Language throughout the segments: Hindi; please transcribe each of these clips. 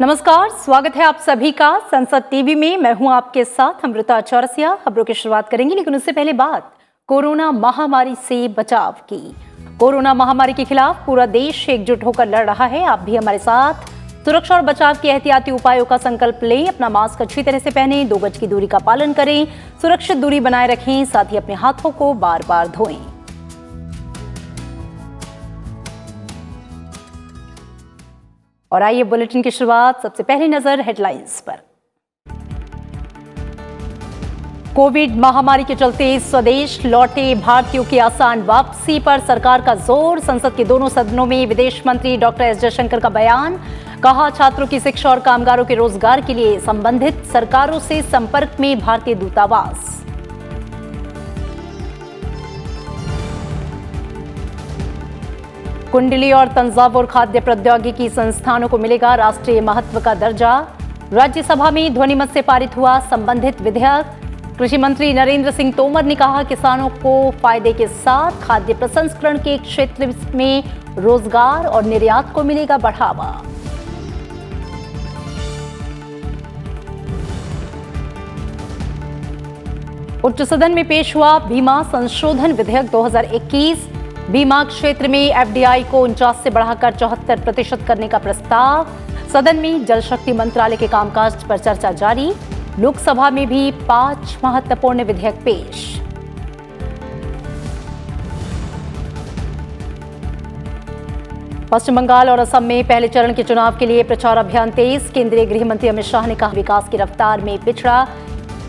नमस्कार, स्वागत है आप सभी का संसद टीवी में। मैं हूं आपके साथ अमृता चौरसिया। खबरों की शुरुआत करेंगे, लेकिन उससे पहले बात कोरोना महामारी से बचाव की। कोरोना महामारी के खिलाफ पूरा देश एकजुट होकर लड़ रहा है। आप भी हमारे साथ सुरक्षा और बचाव के एहतियाती उपायों का संकल्प लें। अपना मास्क अच्छी तरह से पहनें, 2 गज की दूरी का पालन करें, सुरक्षित दूरी बनाए रखें, साथ ही अपने हाथों को बार बार धोएं। और आइए बुलेटिन की शुरुआत, सबसे पहली नजर हेडलाइंस पर। कोविड महामारी के चलते स्वदेश लौटे भारतीयों की आसान वापसी पर सरकार का जोर। संसद के दोनों सदनों में विदेश मंत्री डॉक्टर एस जयशंकर का बयान। कहा, छात्रों की शिक्षा और कामगारों के रोजगार के लिए संबंधित सरकारों से संपर्क में भारतीय दूतावास। कुंडली और तंजावुर खाद्य प्रौद्योगिकी संस्थानों को मिलेगा राष्ट्रीय महत्व का दर्जा। राज्यसभा में ध्वनिमत से पारित हुआ संबंधित विधेयक। कृषि मंत्री नरेंद्र सिंह तोमर ने कहा, किसानों को फायदे के साथ खाद्य प्रसंस्करण के क्षेत्र में रोजगार और निर्यात को मिलेगा बढ़ावा। उच्च सदन में पेश हुआ बीमा संशोधन विधेयक 2021। बीमा क्षेत्र में एफडीआई को 49 से बढ़ाकर 74% करने का प्रस्ताव। सदन में जल शक्ति मंत्रालय के कामकाज पर चर्चा जारी। लोकसभा में भी 5 महत्वपूर्ण विधेयक पेश। पश्चिम बंगाल और असम में पहले चरण के चुनाव के लिए प्रचार अभियान तेज। केंद्रीय गृह मंत्री अमित शाह ने कहा, विकास की रफ्तार में पिछड़ा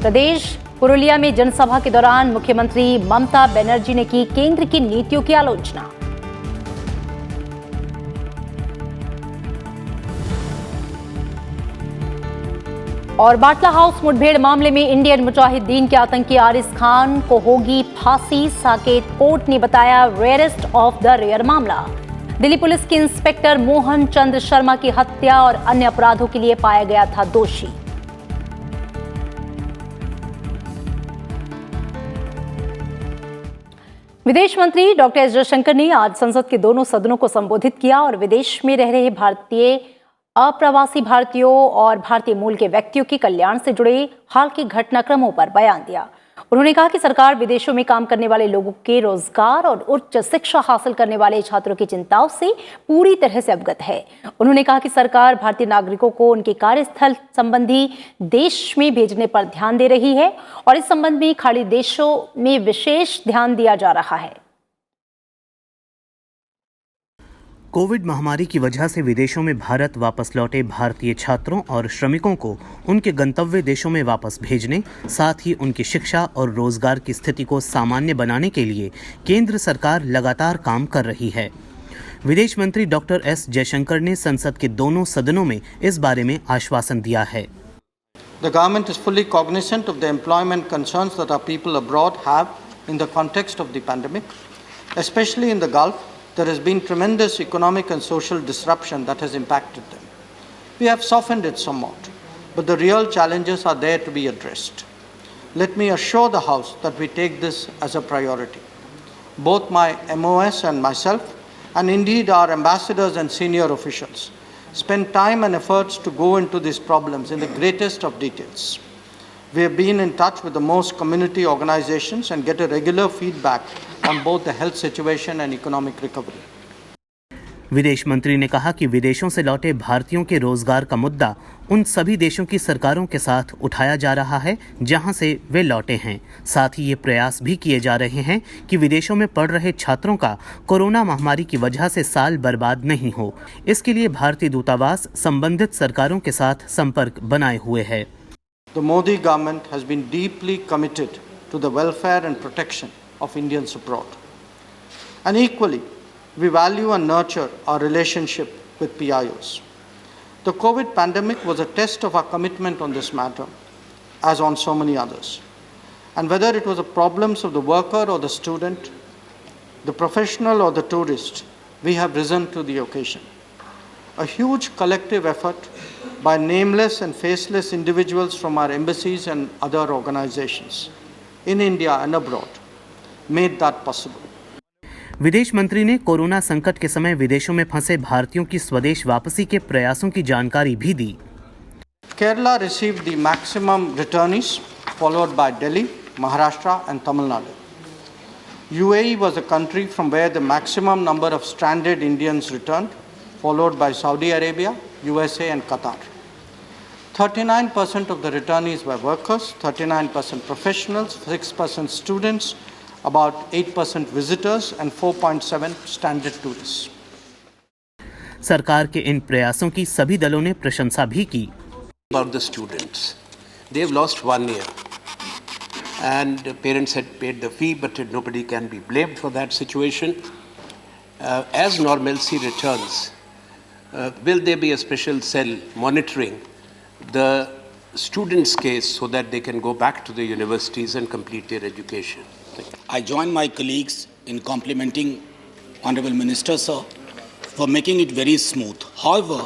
प्रदेश। पुरुलिया में जनसभा के दौरान मुख्यमंत्री ममता बनर्जी ने की केंद्र की नीतियों की आलोचना। और बाटला हाउस मुठभेड़ मामले में इंडियन मुजाहिदीन के आतंकी आरिस खान को होगी फांसी। साकेत कोर्ट ने बताया रेयरेस्ट ऑफ द रेयर मामला। दिल्ली पुलिस के इंस्पेक्टर मोहन चंद्र शर्मा की हत्या और अन्य अपराधों के लिए पाया गया था दोषी। विदेश मंत्री डॉक्टर एस जयशंकर ने आज संसद के दोनों सदनों को संबोधित किया और विदेश में रह रहे भारतीय, अप्रवासी भारतीयों और भारतीय मूल के व्यक्तियों के कल्याण से जुड़े हाल के घटनाक्रमों पर बयान दिया। उन्होंने कहा कि सरकार विदेशों में काम करने वाले लोगों के रोजगार और उच्च शिक्षा हासिल करने वाले छात्रों की चिंताओं से पूरी तरह से अवगत है। उन्होंने कहा कि सरकार भारतीय नागरिकों को उनके कार्यस्थल संबंधी देश में भेजने पर ध्यान दे रही है और इस संबंध में खाड़ी देशों में विशेष ध्यान दिया जा रहा है। कोविड महामारी की वजह से विदेशों में भारत वापस लौटे भारतीय छात्रों और श्रमिकों को उनके गंतव्य देशों में वापस भेजने, साथ ही उनकी शिक्षा और रोजगार की स्थिति को सामान्य बनाने के लिए केंद्र सरकार लगातार काम कर रही है। विदेश मंत्री डॉक्टर एस जयशंकर ने संसद के दोनों सदनों में इस बारे में आश्वासन दिया है। The government is fully cognizant of the employment concerns that our people abroad have in the context of the pandemic, especially in the Gulf. There has been tremendous economic and social disruption that has impacted them. We have softened it somewhat, but the real challenges are there to be addressed. Let me assure the House that we take this as a priority. Both my MOS and myself, and indeed our ambassadors and senior officials, spend time and efforts to go into these problems in the greatest of details. We have been in touch with the most community organizations and get a regular feedback on both the health situation and economic recovery. विदेश मंत्री ने कहा कि विदेशों से लौटे भारतीयों के रोजगार का मुद्दा उन सभी देशों की सरकारों के साथ उठाया जा रहा है जहां से वे लौटे हैं। साथ ही ये प्रयास भी किए जा रहे हैं कि विदेशों में पढ़ रहे छात्रों का कोरोना महामारी की वजह से साल बर्बाद नहीं हो। इसके लिए भारतीय दूतावास संबंधित सरकारों के साथ संपर्क बनाए हुए है। The Modi government has been deeply committed to the welfare and protection of Indians abroad. And equally, we value and nurture our relationship with PIOs. The COVID pandemic was a test of our commitment on this matter, as on so many others. And whether it was the problems of the worker or the student, the professional or the tourist, we have risen to the occasion. A huge collective effort by nameless and faceless individuals from our embassies and other organizations in India and abroad made that possible. विदेश मंत्री ने कोरोना संकट के समय विदेशों में फंसे भारतीयों की स्वदेश वापसी के प्रयासों की जानकारी भी दी। Kerala received the maximum returnees, followed by Delhi, Maharashtra and Tamil Nadu. UAE was the country from where the maximum number of stranded Indians returned, followed by Saudi Arabia, USA and Qatar. 39% of the returnees were workers, 39% professionals, 6% students, about 8% visitors and 4.7 standard tourists. सरकार के इन प्रयासों की सभी दलों ने प्रशंसा भी की। About the students, they've lost 1 year, and parents had paid the fee, but nobody can be blamed for that situation. As normalcy returns, will there be a special cell monitoring the students' case so that they can go back to the universities and complete their education? I join my colleagues in complimenting Honorable Minister, sir, for making it very smooth. However,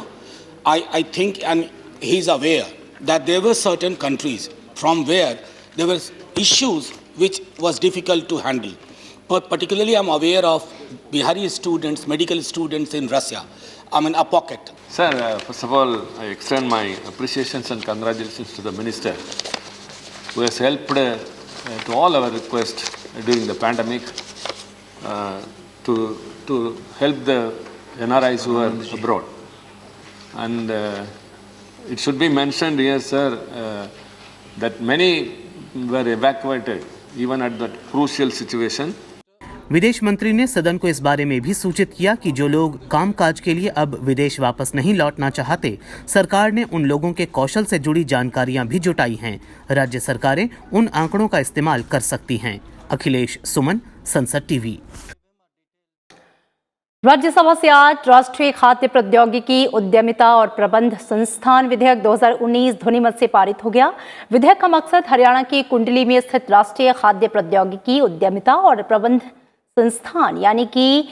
I think, and he's aware, that there were certain countries from where there were issues which was difficult to handle. But particularly, I'm aware of Bihari students, medical students in Russia. I mean, a pocket. Sir, first of all, I extend my appreciations and congratulations to the Minister who has helped to all our requests during the pandemic to help the NRIs who are abroad. And it should be mentioned here, sir, that many were evacuated even at that crucial situation. विदेश मंत्री ने सदन को इस बारे में भी सूचित किया कि जो लोग कामकाज के लिए अब विदेश वापस नहीं लौटना चाहते, सरकार ने उन लोगों के कौशल से जुड़ी जानकारियां भी जुटाई हैं। राज्य सरकारें उन आंकड़ों का इस्तेमाल कर सकती हैं। अखिलेश सुमन, संसद टीवी। राज्यसभा से आज राष्ट्रीय खाद्य प्रौद्योगिकी उद्यमिता और प्रबंध संस्थान विधेयक 2019 ध्वनिमत से पारित हो गया। विधेयक का मकसद हरियाणा के कुंडली में स्थित राष्ट्रीय खाद्य प्रौद्योगिकी उद्यमिता और प्रबंध संस्थान यानी कि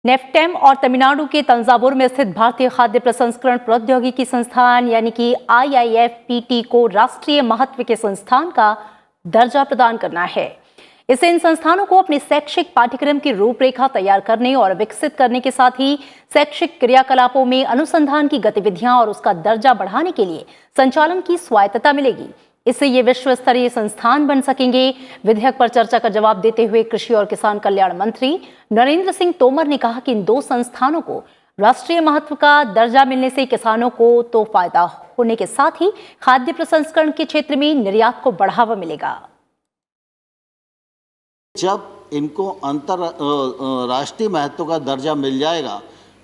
नेफ्टेम और तमिलनाडु के तंजावुर में स्थित भारतीय खाद्य प्रसंस्करण प्रौद्योगिकी संस्थान यानी कि IIFPT को राष्ट्रीय महत्व के संस्थान का दर्जा प्रदान करना है। इससे इन संस्थानों को अपने शैक्षिक पाठ्यक्रम की रूपरेखा तैयार करने और विकसित करने के साथ ही शैक्षिक क्रियाकलापों में अनुसंधान की गतिविधियां और उसका दर्जा बढ़ाने के लिए संचालन की स्वायत्तता मिलेगी। इससे ये विश्व स्तरीय संस्थान बन सकेंगे। विधेयक पर चर्चा का जवाब देते हुए कृषि और किसान कल्याण मंत्री नरेंद्र सिंह तोमर ने कहा कि इन दो संस्थानों को राष्ट्रीय महत्व का दर्जा मिलने से किसानों को तो फायदा होने के साथ ही खाद्य प्रसंस्करण के क्षेत्र में निर्यात को बढ़ावा मिलेगा। जब इनको राष्ट्रीय महत्व का दर्जा मिल जाएगा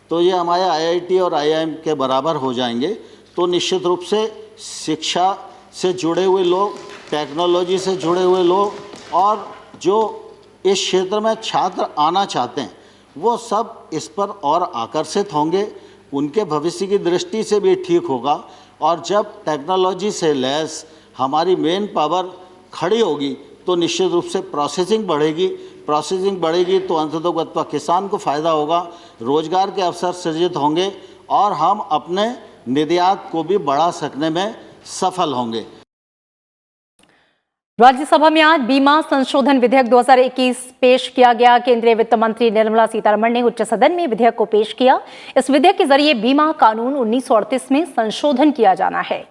तो ये हमारे IIT और IIM के बराबर हो जाएंगे। तो निश्चित रूप से शिक्षा से जुड़े हुए लोग, टेक्नोलॉजी से जुड़े हुए लोग और जो इस क्षेत्र में छात्र आना चाहते हैं वो सब इस पर और आकर्षित होंगे। उनके भविष्य की दृष्टि से भी ठीक होगा। और जब टेक्नोलॉजी से लैस हमारी मेन पावर खड़ी होगी तो निश्चित रूप से प्रोसेसिंग बढ़ेगी तो अंततोगत्वा किसान को फ़ायदा होगा, रोजगार के अवसर सृजित होंगे और हम अपने निर्यात को भी बढ़ा सकने में सफल होंगे। राज्यसभा में आज बीमा संशोधन विधेयक 2021 पेश किया गया। केंद्रीय वित्त मंत्री निर्मला सीतारमण ने उच्च सदन में विधेयक को पेश किया। इस विधेयक के जरिए बीमा कानून 1938 में संशोधन किया जाना है।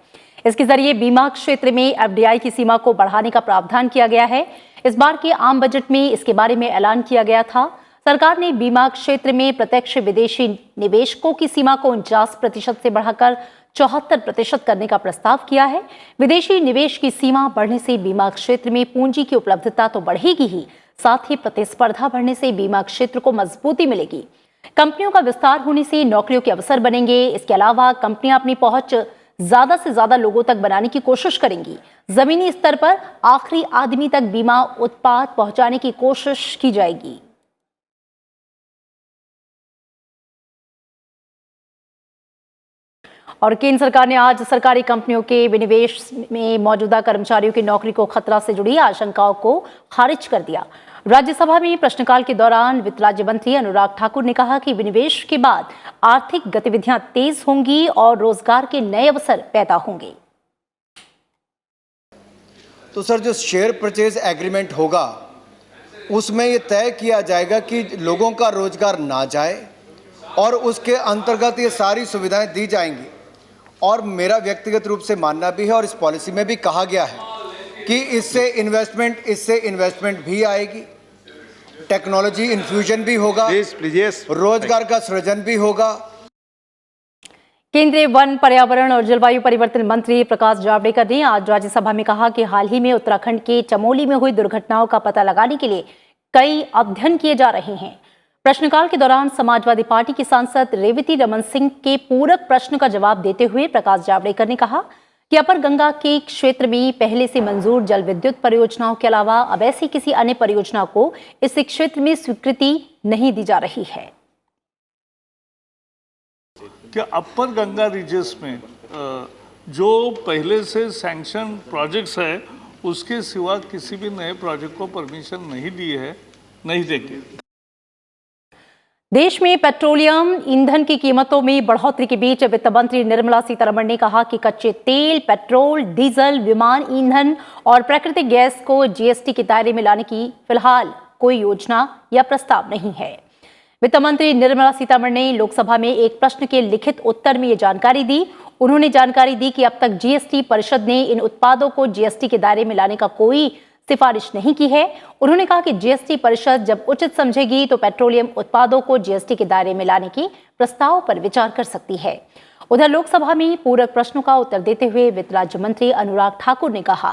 इसके जरिए बीमा क्षेत्र में FDI की सीमा को बढ़ाने का प्रावधान किया गया है। इस बार के आम बजट में इसके बारे में ऐलान किया गया था। सरकार ने बीमा क्षेत्र में प्रत्यक्ष विदेशी निवेशकों की सीमा को 49% से बढ़ाकर 74% करने का प्रस्ताव किया है। विदेशी निवेश की सीमा बढ़ने से बीमा क्षेत्र में पूंजी की उपलब्धता तो बढ़ेगी ही, साथ ही प्रतिस्पर्धा बढ़ने से बीमा क्षेत्र को मजबूती मिलेगी। कंपनियों का विस्तार होने से नौकरियों के अवसर बनेंगे। इसके अलावा कंपनियां अपनी पहुंच ज्यादा से ज्यादा लोगों तक बनाने की कोशिश करेंगी। जमीनी स्तर पर आखिरी आदमी तक बीमा उत्पाद पहुंचाने की कोशिश की जाएगी। और केंद्र सरकार ने आज सरकारी कंपनियों के विनिवेश में मौजूदा कर्मचारियों की नौकरी को खतरा से जुड़ी आशंकाओं को खारिज कर दिया। राज्यसभा में प्रश्नकाल के दौरान वित्त राज्य मंत्री अनुराग ठाकुर ने कहा कि विनिवेश के बाद आर्थिक गतिविधियां तेज होंगी और रोजगार के नए अवसर पैदा होंगे। तो सर, जो शेयर परचेज एग्रीमेंट होगा उसमें ये तय किया जाएगा कि लोगों का रोजगार ना जाए और उसके अंतर्गत ये सारी सुविधाएं दी जाएंगी। और मेरा व्यक्तिगत रूप से मानना भी है और इस पॉलिसी में भी कहा गया है कि इससे इन्वेस्टमेंट भी आएगी, टेक्नोलॉजी इन्फ्यूजन भी होगा, रोजगार का सृजन भी होगा। केंद्रीय वन, पर्यावरण और जलवायु परिवर्तन मंत्री प्रकाश जावड़ेकर ने आज राज्यसभा में कहा कि हाल ही में उत्तराखंड के चमोली में हुई दुर्घटनाओं का पता लगाने के लिए कई अध्ययन किए जा रहे हैं। प्रश्नकाल के दौरान समाजवादी पार्टी की सांसद रेवती रमन सिंह के पूरक प्रश्न का जवाब देते हुए प्रकाश जावड़ेकर ने कहा कि अपर गंगा के क्षेत्र में पहले से मंजूर जल विद्युत परियोजनाओं के अलावा अब ऐसी किसी अन्य परियोजना को इस क्षेत्र में स्वीकृति नहीं दी जा रही है। कि अपर गंगा रीजन्स में जो पहले से सैंक्शन प्रोजेक्ट्स है उसके सिवा किसी भी नए प्रोजेक्ट को परमिशन नहीं दी है, नहीं देंगे। देश में पेट्रोलियम ईंधन की कीमतों में बढ़ोतरी के बीच वित्त मंत्री निर्मला सीतारमण ने कहा कि कच्चे तेल, पेट्रोल, डीजल, विमान ईंधन और प्राकृतिक गैस को जीएसटी के दायरे में लाने की फिलहाल कोई योजना या प्रस्ताव नहीं है। वित्त मंत्री निर्मला सीतारमण ने लोकसभा में एक प्रश्न के लिखित उत्तर में ये जानकारी दी। उन्होंने जानकारी दी कि अब तक जीएसटी परिषद ने इन उत्पादों को जीएसटी के दायरे में लाने का कोई सिफारिश नहीं की है। उन्होंने कहा कि जीएसटी परिषद जब उचित समझेगी तो पेट्रोलियम उत्पादों को जीएसटी के दायरे में लाने के प्रस्ताव पर विचार कर सकती है। उधर लोकसभा में पूरक प्रश्नों का उत्तर देते हुए वित्त राज्य मंत्री अनुराग ठाकुर ने कहा,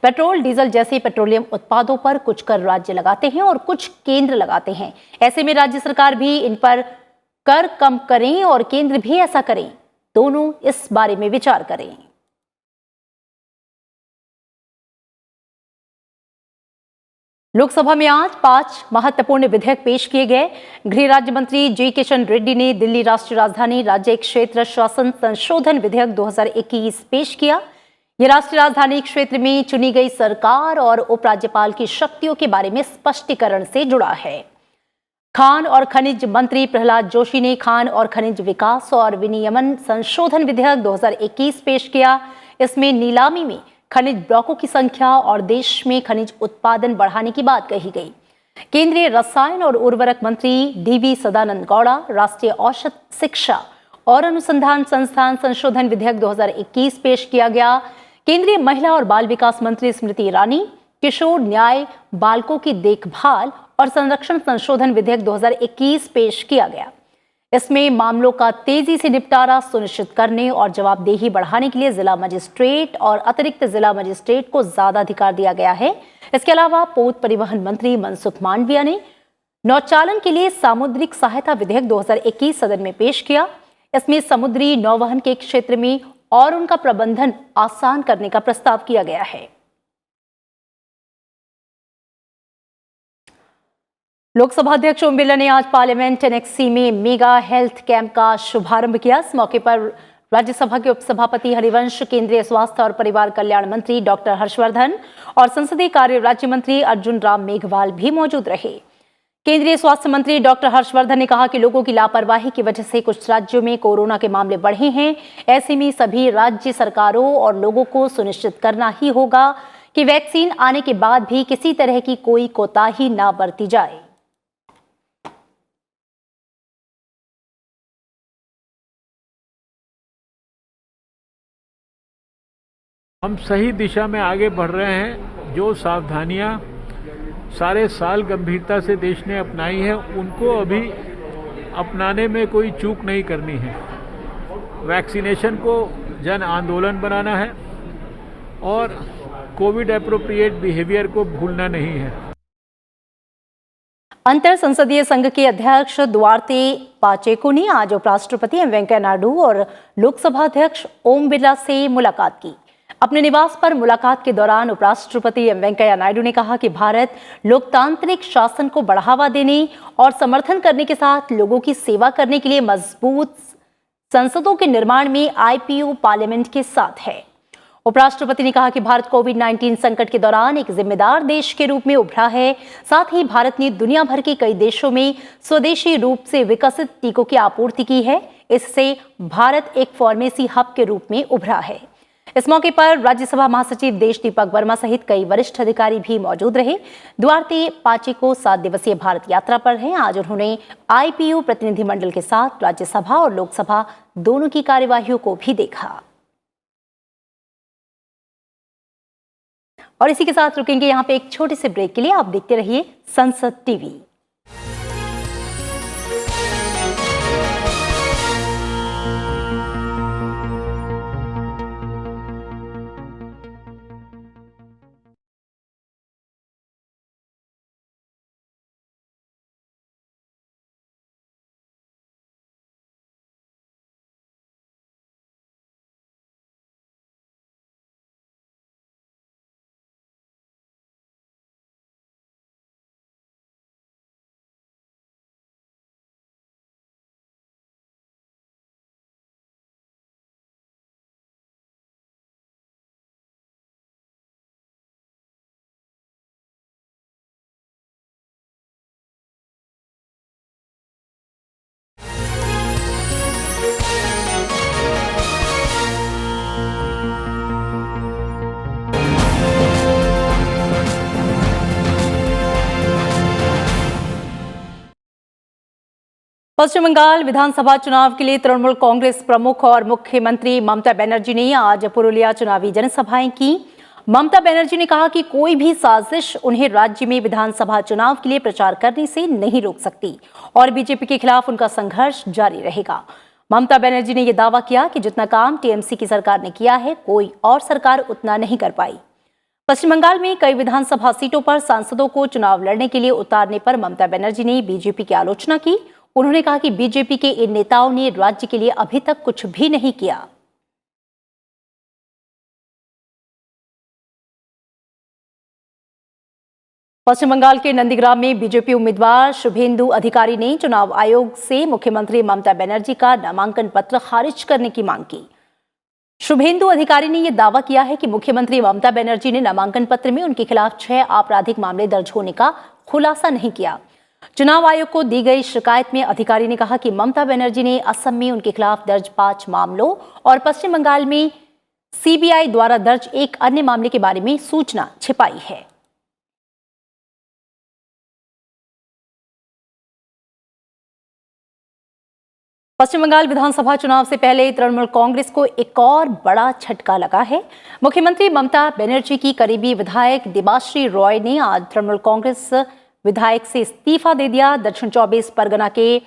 पेट्रोल, डीजल जैसे पेट्रोलियम उत्पादों पर कुछ कर राज्य लगाते हैं और कुछ केंद्र लगाते हैं। ऐसे में राज्य सरकार भी इन पर कर कम करें और केंद्र भी ऐसा करें, दोनों इस बारे में विचार करें। लोकसभा में आज 5 महत्वपूर्ण विधेयक पेश किए गए। गृह राज्य मंत्री जी किशन रेड्डी ने दिल्ली राष्ट्रीय राजधानी राज्य क्षेत्र शासन संशोधन विधेयक 2021 पेश किया। यह राष्ट्रीय राजधानी क्षेत्र में चुनी गई सरकार और उपराज्यपाल की शक्तियों के बारे में स्पष्टीकरण से जुड़ा है। खान और खनिज मंत्री प्रहलाद जोशी ने खान और खनिज विकास और विनियमन संशोधन विधेयक 2021 पेश किया। इसमें नीलामी में खनिज ब्लॉकों की संख्या और देश में खनिज उत्पादन बढ़ाने की बात कही गई। केंद्रीय रसायन और उर्वरक मंत्री डीवी सदानंद गौड़ा राष्ट्रीय औषध शिक्षा और अनुसंधान संस्थान संशोधन विधेयक 2021 पेश किया गया। केंद्रीय महिला और बाल विकास मंत्री स्मृति ईरानी किशोर न्याय, बालकों की देखभाल और संरक्षण संशोधन विधेयक 2021 पेश किया गया। इसमें मामलों का तेजी से निपटारा सुनिश्चित करने और जवाबदेही बढ़ाने के लिए जिला मजिस्ट्रेट और अतिरिक्त जिला मजिस्ट्रेट को ज्यादा अधिकार दिया गया है। इसके अलावा पोत परिवहन मंत्री मनसुख मांडविया ने नौचालन के लिए सामुद्रिक सहायता विधेयक 2021 सदन में पेश किया। इसमें समुद्री नौवहन के क्षेत्र में और उनका प्रबंधन आसान करने का प्रस्ताव किया गया है। लोकसभा अध्यक्ष ओम बिरला ने आज पार्लियामेंट एनेक्सी में मेगा हेल्थ कैंप का शुभारंभ किया। इस मौके पर राज्यसभा के उपसभापति हरिवंश, केंद्रीय स्वास्थ्य और परिवार कल्याण मंत्री डॉक्टर हर्षवर्धन और संसदीय कार्य राज्य मंत्री अर्जुन राम मेघवाल भी मौजूद रहे। केंद्रीय स्वास्थ्य मंत्री डॉक्टर हर्षवर्धन ने कहा कि लोगों की लापरवाही की वजह से कुछ राज्यों में कोरोना के मामले बढ़े हैं। ऐसे में सभी राज्य सरकारों और लोगों को सुनिश्चित करना ही होगा कि वैक्सीन आने के बाद भी किसी तरह की कोई कोताही ना बरती जाए। हम सही दिशा में आगे बढ़ रहे हैं। जो सावधानियां सारे साल गंभीरता से देश ने अपनाई है, उनको अभी अपनाने में कोई चूक नहीं करनी है। वैक्सीनेशन को जन आंदोलन बनाना है और कोविड एप्रोप्रिएट बिहेवियर को भूलना नहीं है। अंतर संसदीय संघ के अध्यक्ष दुआर्ते पाचेको ने आज उपराष्ट्रपति एम वेंकैया नायडू और लोकसभा अध्यक्ष ओम बिरला से मुलाकात की। अपने निवास पर मुलाकात के दौरान उपराष्ट्रपति एम वेंकैया नायडू ने कहा कि भारत लोकतांत्रिक शासन को बढ़ावा देने और समर्थन करने के साथ लोगों की सेवा करने के लिए मजबूत संसदों के निर्माण में आईपीयू पार्लियामेंट के साथ है। उपराष्ट्रपति ने कहा कि भारत कोविड-19 संकट के दौरान एक जिम्मेदार देश के रूप में उभरा है। साथ ही भारत ने दुनिया भर के कई देशों में स्वदेशी रूप से विकसित टीकों की आपूर्ति की है। इससे भारत एक फार्मेसी हब के रूप में उभरा है। इस मौके पर राज्यसभा महासचिव देश दीपक वर्मा सहित कई वरिष्ठ अधिकारी भी मौजूद रहे। दुआर्ते पाचेको 7 दिवसीय भारत यात्रा पर हैं। आज उन्होंने IPU प्रतिनिधिमंडल के साथ राज्यसभा और लोकसभा दोनों की कार्यवाहियों को भी देखा। और इसी के साथ रुकेंगे यहाँ पे एक छोटे से ब्रेक के लिए। आप देखते रहिए संसद टीवी। पश्चिम बंगाल विधानसभा चुनाव के लिए तृणमूल कांग्रेस प्रमुख और मुख्यमंत्री ममता बनर्जी ने आज पुरुलिया चुनावी जनसभाएं की। ममता बनर्जी ने कहा कि कोई भी साजिश उन्हें राज्य में विधानसभा चुनाव के लिए प्रचार करने से नहीं रोक सकती और बीजेपी के खिलाफ उनका संघर्ष जारी रहेगा। ममता बनर्जी ने यह दावा किया कि जितना काम टीएमसी की सरकार ने किया है, कोई और सरकार उतना नहीं कर पाई। पश्चिम बंगाल में कई विधानसभा सीटों पर सांसदों को चुनाव लड़ने के लिए उतारने पर ममता बनर्जी ने बीजेपी की आलोचना की। उन्होंने कहा कि बीजेपी के इन नेताओं ने राज्य के लिए अभी तक कुछ भी नहीं किया। पश्चिम बंगाल के नंदीग्राम में बीजेपी उम्मीदवार शुभेंदु अधिकारी ने चुनाव आयोग से मुख्यमंत्री ममता बनर्जी का नामांकन पत्र खारिज करने की मांग की। शुभेंदु अधिकारी ने यह दावा किया है कि मुख्यमंत्री ममता बनर्जी ने नामांकन पत्र में उनके खिलाफ 6 आपराधिक मामले दर्ज होने का खुलासा नहीं किया। चुनाव आयोग को दी गई शिकायत में अधिकारी ने कहा कि ममता बनर्जी ने असम में उनके खिलाफ दर्ज 5 मामलों और पश्चिम बंगाल में सीबीआई द्वारा दर्ज एक अन्य मामले के बारे में सूचना छिपाई है। पश्चिम बंगाल विधानसभा चुनाव से पहले तृणमूल कांग्रेस को एक और बड़ा झटका लगा है। मुख्यमंत्री ममता बनर्जी की करीबी विधायक देबाश्री रॉय ने आज तृणमूल कांग्रेस विधायक से इस्तीफा दे दिया। दक्षिण 24 परगना के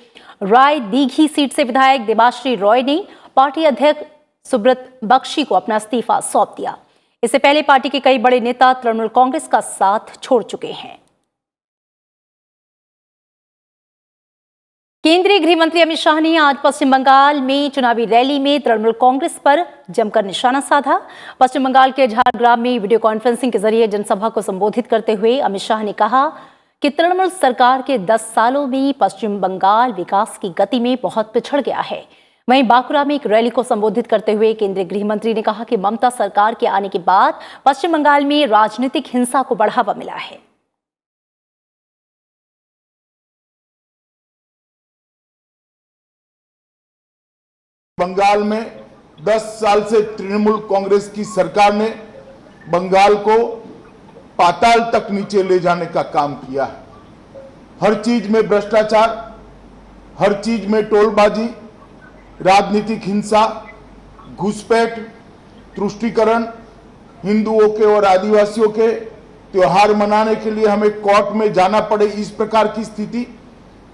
राय दीघी सीट से विधायक देबाश्री रॉय ने पार्टी अध्यक्ष सुब्रत बख्शी को अपना इस्तीफा सौंप दिया। इससे पहले पार्टी के कई बड़े नेता तृणमूल कांग्रेस का साथ छोड़ चुके हैं। केंद्रीय गृह मंत्री अमित शाह ने आज पश्चिम बंगाल में चुनावी रैली में तृणमूल कांग्रेस पर जमकर निशाना साधा। पश्चिम बंगाल के झारग्राम में वीडियो कॉन्फ्रेंसिंग के जरिए जनसभा को संबोधित करते हुए अमित शाह ने कहा कि तृणमूल सरकार के 10 सालों में पश्चिम बंगाल विकास की गति में बहुत पिछड़ गया है। वहीं बांकुरा में एक रैली को संबोधित करते हुए केंद्रीय गृह मंत्री ने कहा कि ममता सरकार के आने के बाद पश्चिम बंगाल में राजनीतिक हिंसा को बढ़ावा मिला है। बंगाल में 10 साल से तृणमूल कांग्रेस की सरकार ने बंगाल को पाताल तक नीचे ले जाने का काम किया है। हर चीज में भ्रष्टाचार, हर चीज में टोलबाजी, राजनीतिक हिंसा, घुसपैठ, तुष्टीकरण, हिंदुओं के और आदिवासियों के त्योहार मनाने के लिए हमें कोर्ट में जाना पड़े, इस प्रकार की स्थिति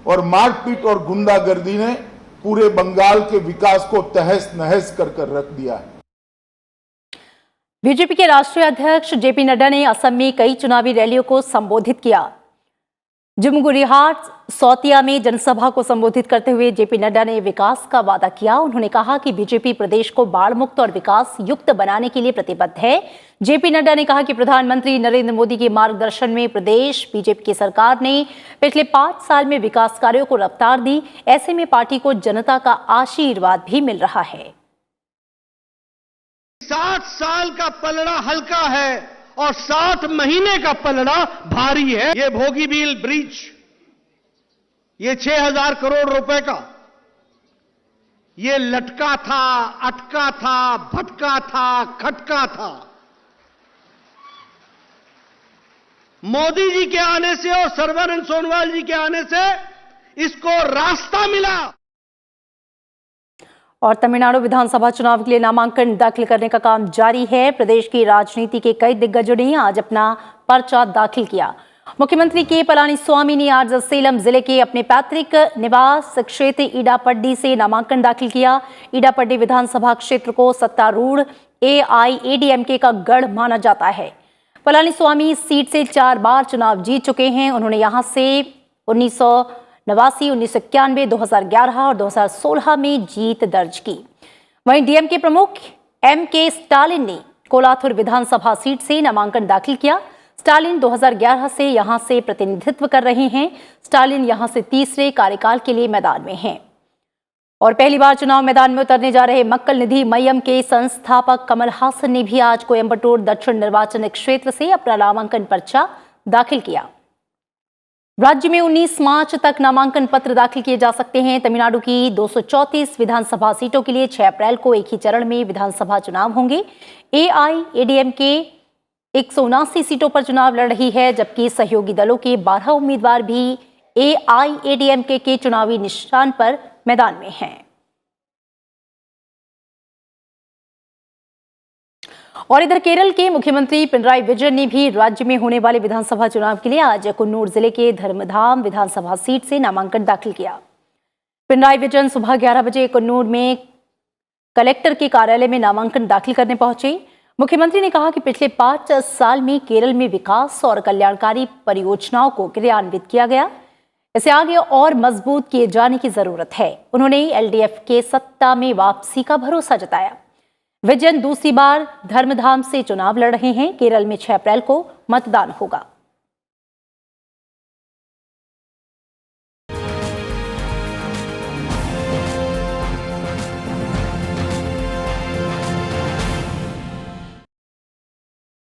और मारपीट और गुंडागर्दी ने पूरे बंगाल के विकास को तहस नहस कर रख दिया है। बीजेपी के राष्ट्रीय अध्यक्ष जेपी नड्डा ने असम में कई चुनावी रैलियों को संबोधित किया। जुमगुरीहाट सौतिया में जनसभा को संबोधित करते हुए जेपी नड्डा ने विकास का वादा किया। उन्होंने कहा कि बीजेपी प्रदेश को बाढ़ मुक्त और विकास युक्त बनाने के लिए प्रतिबद्ध है। जेपी नड्डा ने कहा कि प्रधानमंत्री नरेंद्र मोदी के मार्गदर्शन में प्रदेश बीजेपी की सरकार ने पिछले 5 साल में विकास कार्यों को रफ्तार दी। ऐसे में पार्टी को जनता का आशीर्वाद भी मिल रहा है। 7 साल का पलड़ा हल्का है और 7 महीने का पलड़ा भारी है। ये भोगीबील ब्रिज, ये 6,000 करोड़ रुपए का ये लटका था, अटका था, भटका था, खटका था। मोदी जी के आने से और सर्बानंद सोनोवाल जी के आने से इसको रास्ता मिला। और तमिलनाडु विधानसभा चुनाव के लिए नामांकन दाखिल करने का काम जारी है। प्रदेश की राजनीति के कई दिग्गजों ने आज अपना पर्चा दाखिल किया। मुख्यमंत्री के पलानीस्वामी ने आज सेलम जिले के अपने पैतृक निवास क्षेत्र ईडापड्डी से नामांकन दाखिल किया। ईडापड्डी विधानसभा क्षेत्र को सत्तारूढ़ AIADMK का गढ़ माना जाता है। पलानीस्वामी इस सीट से 4 बार चुनाव जीत चुके हैं। उन्होंने यहां से 1989, 1991, 2011 और 2016 में जीत दर्ज की। वहीं DMK प्रमुख MK स्टालिन ने कोलाथुर विधानसभा सीट से नामांकन दाखिल किया। स्टालिन 2011 से यहां से प्रतिनिधित्व कर रहे हैं। स्टालिन यहां से तीसरे कार्यकाल के लिए मैदान में हैं। और पहली बार चुनाव मैदान में उतरने जा रहे मक्कल निधि मय्यम के संस्थापक कमल हासन ने भी आज कोयंबटूर दक्षिण निर्वाचन क्षेत्र से अपना नामांकन पर्चा दाखिल किया। राज्य में 19 मार्च तक नामांकन पत्र दाखिल किए जा सकते हैं। तमिलनाडु की 234 विधानसभा सीटों के लिए 6 अप्रैल को एक ही चरण में विधानसभा चुनाव होंगे। AIADMK 179 सीटों पर चुनाव लड़ रही है, जबकि सहयोगी दलों के 12 उम्मीदवार भी AIADMK के चुनावी निशान पर मैदान में हैं। और इधर केरल के मुख्यमंत्री पिनराई विजयन ने भी राज्य में होने वाले विधानसभा चुनाव के लिए आज कुन्नूर जिले के धर्मधाम विधानसभा सीट से नामांकन दाखिल किया। पिनराई विजयन सुबह 11 बजे कुन्नूर में कलेक्टर के कार्यालय में नामांकन दाखिल करने पहुंचे। मुख्यमंत्री ने कहा कि पिछले 5 साल में केरल में विकास और कल्याणकारी परियोजनाओं को क्रियान्वित किया गया। इसे आगे और मजबूत किए जाने की जरूरत है। उन्होंने LDF के सत्ता में वापसी का भरोसा जताया। विजयन दूसरी बार धर्मधाम से चुनाव लड़ रहे हैं। केरल में 6 अप्रैल को मतदान होगा।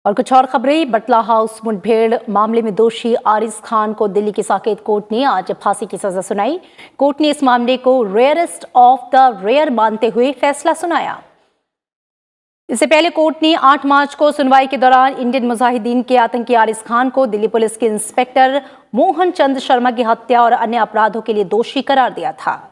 और कुछ और खबरें। बटला हाउस मुठभेड़ मामले में दोषी आरिज खान को दिल्ली की साकेत कोर्ट ने आज फांसी की सजा सुनाई। कोर्ट ने इस मामले को रेयरेस्ट ऑफ द रेयर मानते हुए फैसला सुनाया। इससे पहले कोर्ट ने 8 मार्च को सुनवाई के दौरान इंडियन मुजाहिदीन के आतंकी आरिज खान को दिल्ली पुलिस के इंस्पेक्टर मोहन चंद शर्मा की हत्या और अन्य अपराधों के लिए दोषी करार दिया था।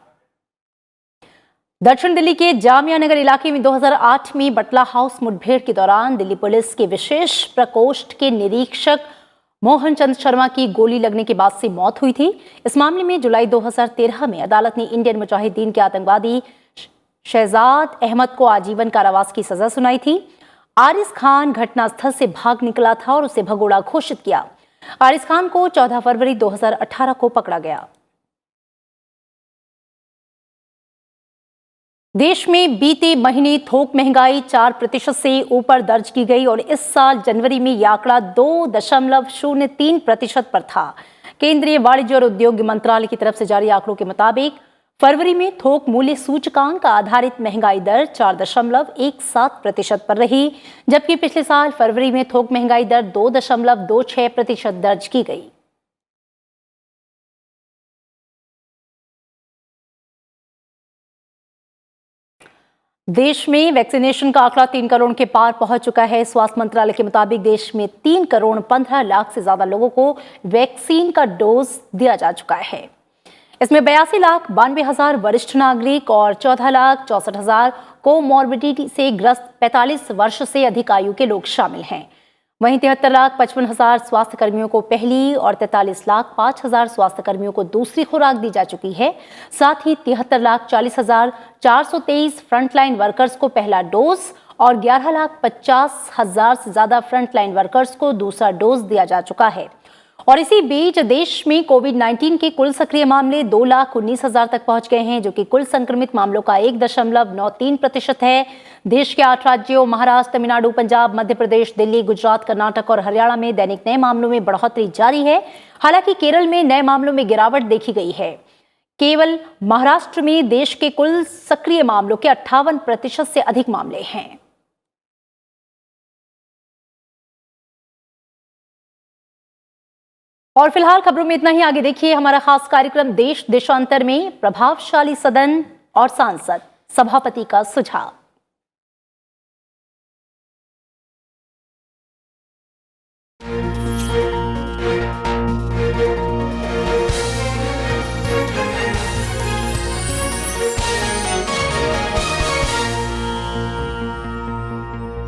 दक्षिण दिल्ली के जामिया नगर इलाके में 2008 में बटला हाउस मुठभेड़ के दौरान दिल्ली पुलिस के विशेष प्रकोष्ठ के निरीक्षक मोहन चंद शर्मा की गोली लगने के बाद से मौत हुई थी। इस मामले में जुलाई 2013 में अदालत ने इंडियन मुजाहिदीन के आतंकवादी शहजाद अहमद को आजीवन कारावास की सजा सुनाई थी। आरिज खान घटनास्थल से भाग निकला था और उसे भगोड़ा घोषित किया। आरिज खान को 14 फरवरी 2018 को पकड़ा गया। देश में बीते महीने थोक महंगाई 4% से ऊपर दर्ज की गई और इस साल जनवरी में यह आंकड़ा 2.03% पर था। केंद्रीय वाणिज्य और उद्योग मंत्रालय की तरफ से जारी आंकड़ों के मुताबिक फरवरी में थोक मूल्य सूचकांक आधारित महंगाई दर 4.17% पर रही, जबकि पिछले साल फरवरी में थोक महंगाई दर 2.26% दर्ज की गई। देश में वैक्सीनेशन का आंकड़ा 3 करोड़ के पार पहुंच चुका है। स्वास्थ्य मंत्रालय के मुताबिक देश में 3 करोड़ 15 लाख से ज्यादा लोगों को वैक्सीन का डोज दिया जा चुका है। इसमें 82,92,000 वरिष्ठ नागरिक और 14,64,000 कोमॉर्बिडिटी से ग्रस्त 45 वर्ष से अधिक आयु के लोग शामिल हैं। वहीं 73,55,000 स्वास्थ्य कर्मियों को पहली और 43,05,000 स्वास्थ्य कर्मियों को दूसरी खुराक दी जा चुकी है। साथ ही 73,40,423 फ्रंटलाइन वर्कर्स को पहला डोज और 11,50,000 से ज्यादा फ्रंटलाइन वर्कर्स को दूसरा डोज दिया जा चुका है। और इसी बीच देश में कोविड-19 के कुल सक्रिय मामले 2,19,000 तक पहुंच गए हैं, जो कि कुल संक्रमित मामलों का 1.93% है। देश के 8 राज्यों महाराष्ट्र, तमिलनाडु, पंजाब, मध्य प्रदेश, दिल्ली, गुजरात, कर्नाटक और हरियाणा में दैनिक नए मामलों में बढ़ोतरी जारी है। हालांकि केरल में नए मामलों में गिरावट देखी गई है। केवल महाराष्ट्र में देश के कुल सक्रिय मामलों के 58% से अधिक मामले हैं। और फिलहाल खबरों में इतना ही। आगे देखिए हमारा खास कार्यक्रम देश देशांतर में प्रभावशाली सदन और सांसद। सभापति का सुझाव।